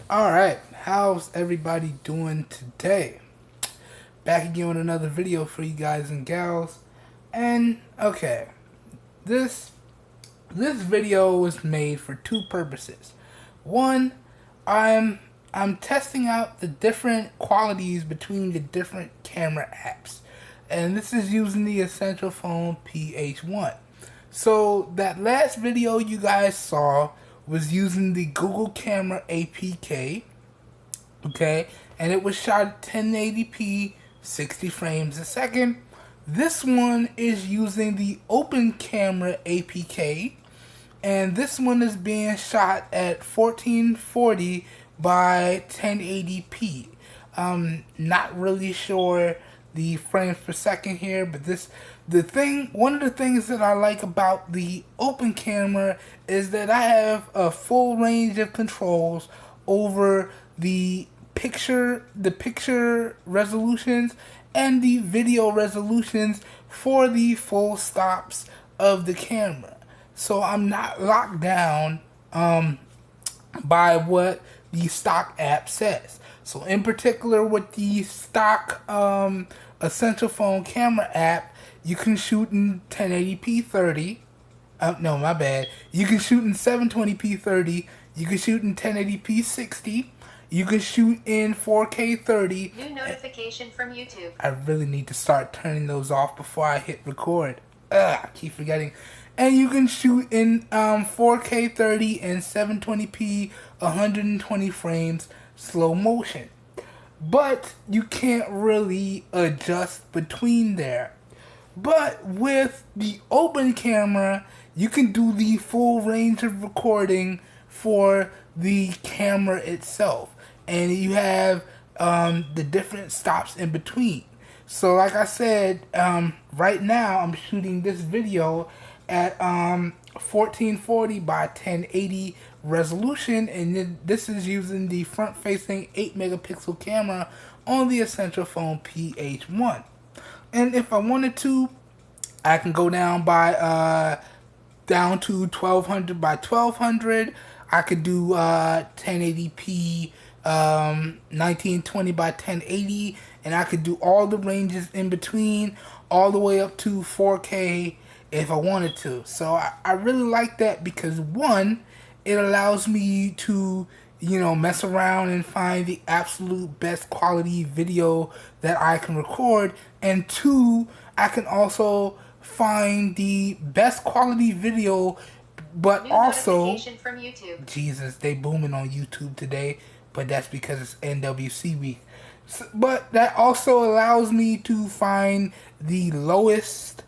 Alright, how's everybody doing today? Back again with another video for you guys and gals. And okay, this this video was made for two purposes. One, I'm testing out the different qualities between the different camera apps. And this is using the Essential Phone PH1. So that last video you guys saw was using the Google Camera APK, okay, and it was shot at 1080p 60 frames a second. This one is using the Open Camera APK, and this one is being shot at 1440 by 1080p. Not really sure the frames per second here, but one of the things that I like about the Open Camera is that I have a full range of controls over the picture resolutions and the video resolutions for the full stops of the camera. So I'm not locked down by what the stock app says. So in particular with the stock Essential Phone camera app, you can shoot in 1080p 30. No, my bad. You can shoot in 720p 30. You can shoot in 1080p 60. You can shoot in 4K 30. New notification from YouTube. I really need to start turning those off before I hit record. I keep forgetting. And you can shoot in 4K 30 and 720p 120 frames slow motion. But you can't really adjust between there. But with the Open Camera, you can do the full range of recording for the camera itself. And you have the different stops in between. So like I said, right now I'm shooting this video at 1440 by 1080 resolution, and this is using the front-facing 8 megapixel camera on the Essential Phone PH1. And if I wanted to, I can go down to 1200 by 1200. I could do 1080p 1920 by 1080, and I could do all the ranges in between, all the way up to 4K if I wanted to. So I really like that because one, it allows me to, mess around and find the absolute best quality video that I can record. And two, I can also find the best quality video, but New also notification from YouTube. Jesus, they booming on YouTube today, but that's because it's NWC week. So, but that also allows me to find the lowest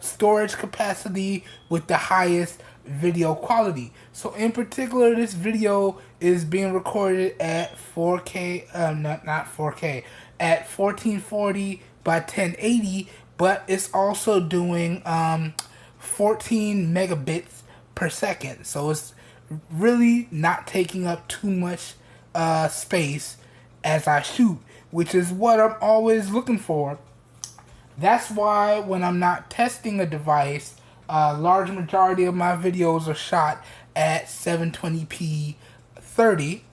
storage capacity with the highest video quality. So in particular, this video is being recorded at 4K, not 4K, at 1440 by 1080, but it's also doing 14 megabits per second. So it's really not taking up too much space as I shoot, which is what I'm always looking for. That's why when I'm not testing a device, a large majority of my videos are shot at 720p 30,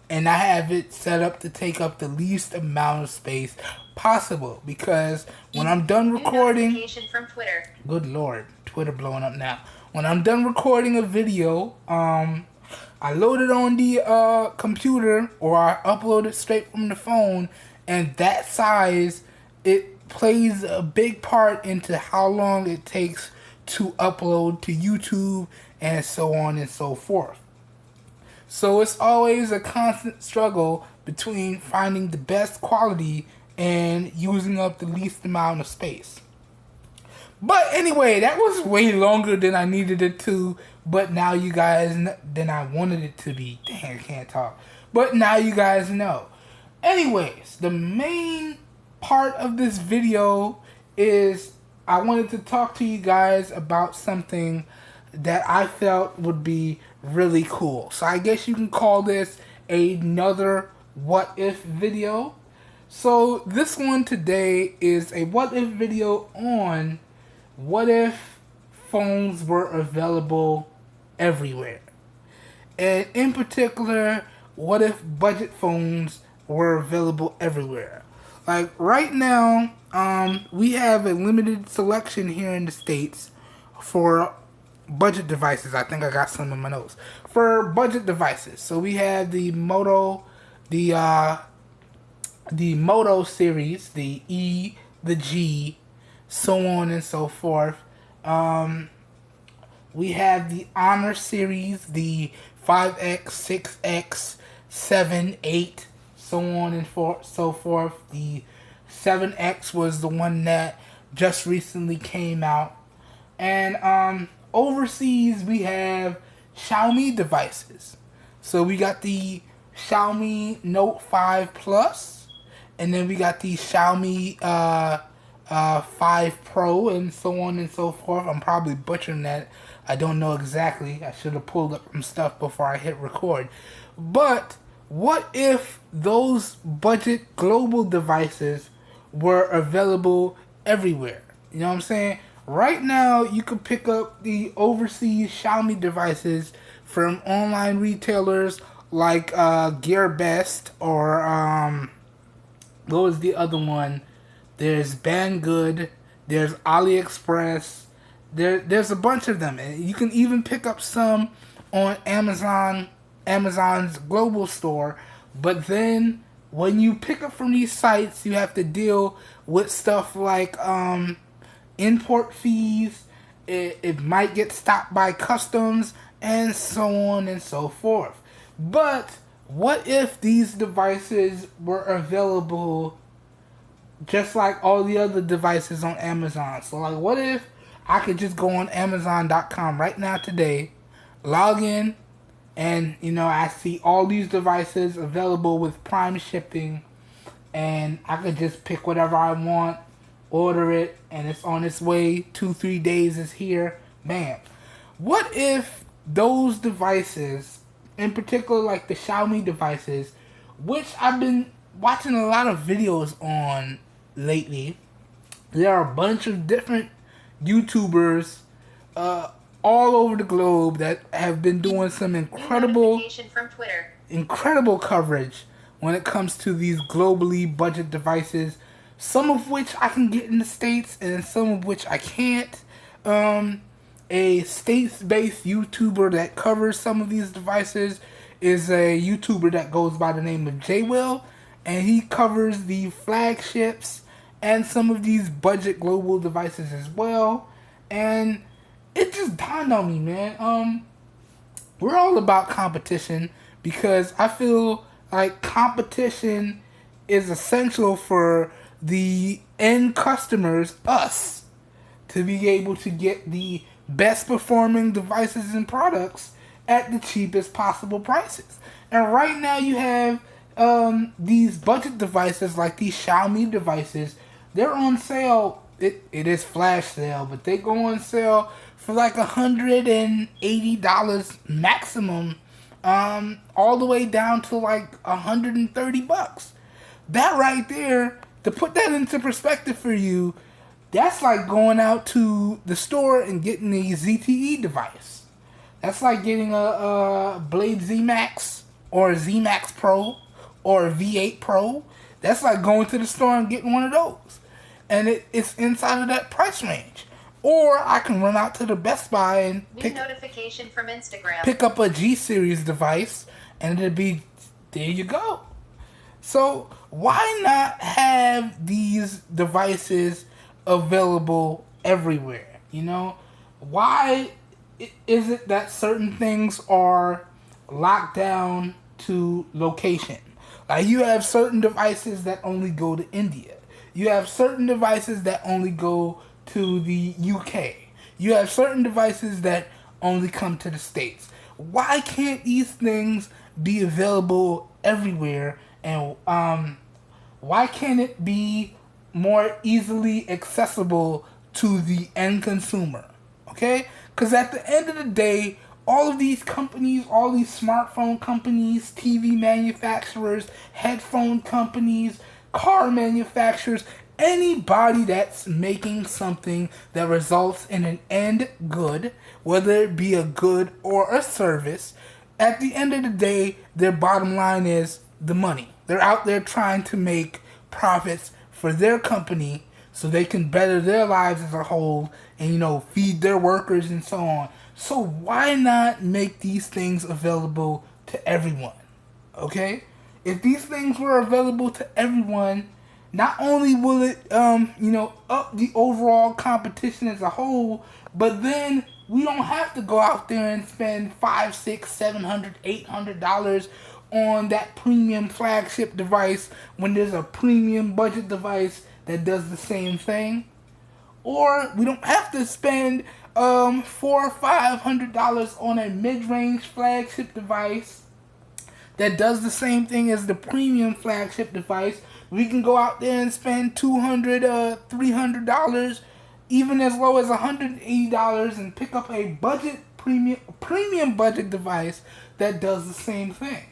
and I have it set up to take up the least amount of space possible, because when I'm done recording, notification from Twitter. Good Lord, Twitter blowing up now. When I'm done recording a video, I load it on the computer, or I upload it straight from the phone, and that size, it plays a big part into how long it takes to upload to YouTube and so on and so forth. So it's always a constant struggle between finding the best quality and using up the least amount of space. But anyway, that was way longer than I needed it to, but now you guys, than I wanted it to be. Dang, I can't talk. But now you guys know. Anyways, the main part of this video is I wanted to talk to you guys about something that I felt would be really cool. So I guess you can call this another what if video. So this one today is a what if video on what if phones were available everywhere. And in particular, what if budget phones were available everywhere? Like right now, we have a limited selection here in the States for budget devices. I think I got some in my notes for budget devices. So we have the Moto series, the E, the G, so on and so forth. We have the Honor series, the 5X, 6X, 7, 8, so on and so forth. The 7X was the one that just recently came out. And overseas, we have Xiaomi devices. So we got the Xiaomi Note 5 Plus, and then we got the Xiaomi 5 Pro, and so on and so forth. I'm probably butchering that. I don't know exactly. I should have pulled up some stuff before I hit record. But what if those budget global devices were available everywhere? You know what I'm saying? Right now, you can pick up the overseas Xiaomi devices from online retailers like GearBest or what was the other one? There's Banggood. There's AliExpress. There's a bunch of them, and you can even pick up some on Amazon's global store. But then when you pick up from these sites, you have to deal with stuff like import fees. It might get stopped by customs, and so on and so forth. But what if these devices were available just like all the other devices on Amazon? So like, what if I could just go on Amazon.com right now today, log in, and I see all these devices available with Prime shipping, and I could just pick whatever I want, order it, and it's on its way. 2-3 days is here. Bam. What if those devices, in particular like the Xiaomi devices, which I've been watching a lot of videos on lately, there are a bunch of different YouTubers all over the globe that have been doing some incredible coverage when it comes to these globally budget devices, some of which I can get in the States and some of which I can't. A States-based YouTuber that covers some of these devices is a YouTuber that goes by the name of J-Will, and he covers the flagships and some of these budget global devices as well. And it just dawned on me, man. We're all about competition because I feel like competition is essential for the end customers, us, to be able to get the best performing devices and products at the cheapest possible prices. And right now you have these budget devices like these Xiaomi devices. They're on sale. It is flash sale, but they go on sale for like $180 maximum, all the way down to like $130. That right there, to put that into perspective for you, that's like going out to the store and getting a ZTE device. That's like getting a Blade Z Max or a Z Max Pro or a V8 Pro. That's like going to the store and getting one of those. And it's inside of that price range. Or I can run out to the Best Buy and pick up a G Series device, and it'll be, there you go. So why not have these devices available everywhere? Why is it that certain things are locked down to location? Like you have certain devices that only go to India. You have certain devices that only go to the UK. You have certain devices that only come to the States. Why can't these things be available everywhere? And why can't it be more easily accessible to the end consumer? Okay? Because at the end of the day, all of these companies, all these smartphone companies, TV manufacturers, headphone companies, car manufacturers, anybody that's making something that results in an end good, whether it be a good or a service, at the end of the day, their bottom line is the money. They're out there trying to make profits for their company so they can better their lives as a whole and, you know, feed their workers and so on. So why not make these things available to everyone? Okay? If these things were available to everyone, not only will it, you know, up the overall competition as a whole, but then we don't have to go out there and spend $500, $600, $700, $800 on that premium flagship device when there's a premium budget device that does the same thing. Or we don't have to spend $400 or $500 on a mid-range flagship device that does the same thing as the premium flagship device. We can go out there and spend $200, $300, even as low as $180 and pick up a budget premium budget device that does the same thing.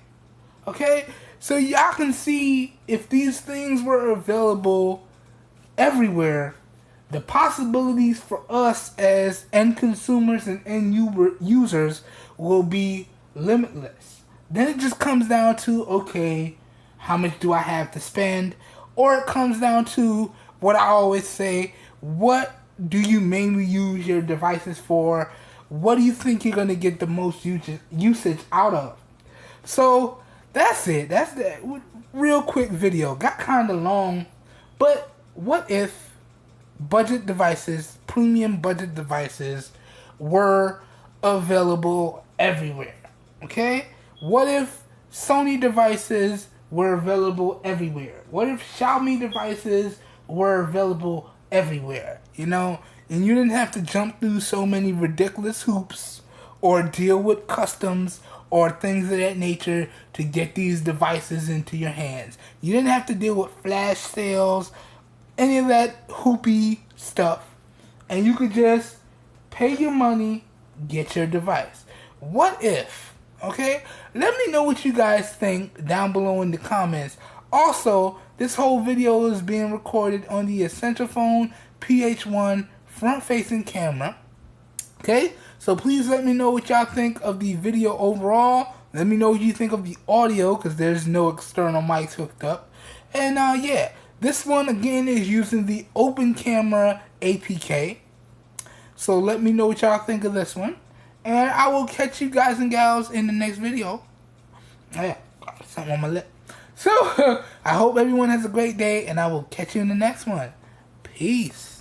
Okay? So y'all can see, if these things were available everywhere, the possibilities for us as end consumers and end users will be limitless. Then it just comes down to, okay, how much do I have to spend? Or it comes down to what I always say, what do you mainly use your devices for? What do you think you're going to get the most usage out of? So that's it. That's the real quick video. Got kind of long, but what if budget devices, premium budget devices, were available everywhere? Okay? What if Sony devices were available everywhere? What if Xiaomi devices were available everywhere? You know, and you didn't have to jump through so many ridiculous hoops or deal with customs or things of that nature to get these devices into your hands. You didn't have to deal with flash sales, any of that hoopy stuff, and you could just pay your money, get your device. What if? Okay, let me know what you guys think down below in the comments. Also, this whole video is being recorded on the Essential Phone PH1 front-facing camera. Okay, so please let me know what y'all think of the video overall. Let me know what you think of the audio, because there's no external mics hooked up. And yeah, this one again is using the open camera APK. So let me know what y'all think of this one. And I will catch you guys and gals in the next video. Yeah, something on my lip. So, I hope everyone has a great day, and I will catch you in the next one. Peace.